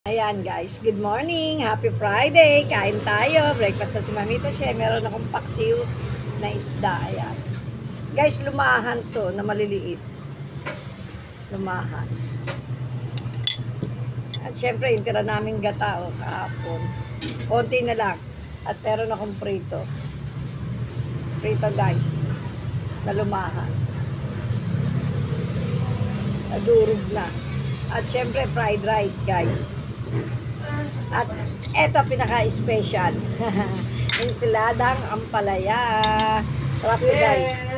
Ayan guys, good morning, happy Friday, kain tayo, breakfast na si Mamita siya, meron akong paksiw na isda, ayan. Guys, lumahan to na maliliit, lumahan. At syempre, yung tira namin gata kahapon, konti na lang, at meron akong prito guys, na lumahan. Nadurog na. At syempre, fried rice guys. At eto pinaka-special. Ensiladang ampalaya. Sarap to guys.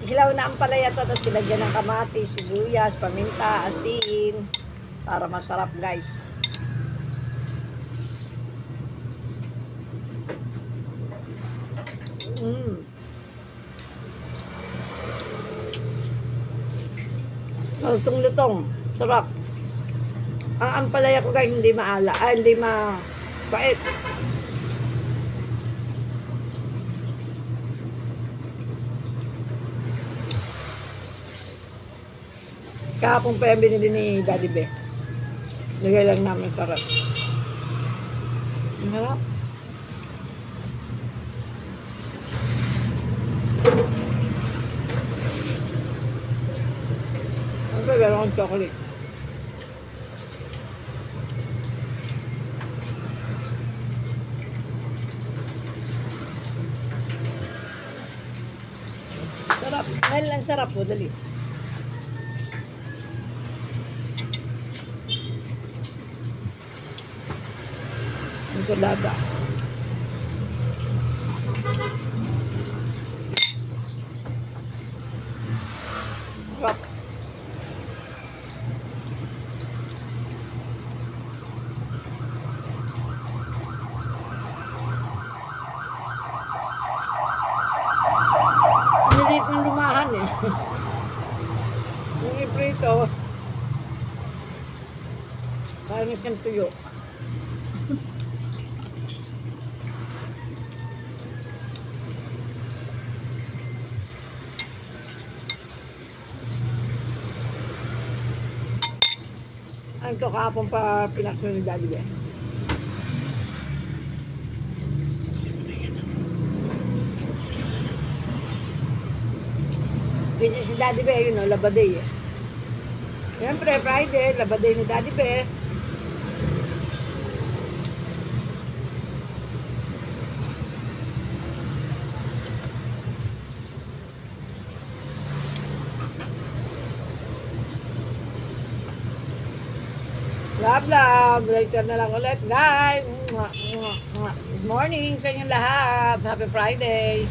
Hilaw na ampalaya to. Tapos pinagyan ng kamatis, sibuyas, paminta, asin. Para masarap guys. Lutong-lutong. Sarap. Ang ampalaya ko guys, hindi maala. Hindi mabait. Kahapon pa yung binili ni Daddy Be. Lagay lang namin sarap. Ang harap. Ang meron akong chocolate. Sarap. Dahil ang sarap po, dali. Ang sulada. Sarap. Nilit ng lumahan eh. Yung iprito, parang siyang tuyo. Ang to kahapon pa pinakso ni Daddy Be. Busy si Daddy Be, you know, labaday eh. Siyempre, Friday, labaday ni Daddy Be. Love. Later na lang ulit, guys. Good morning sa inyong lahat. Happy Friday.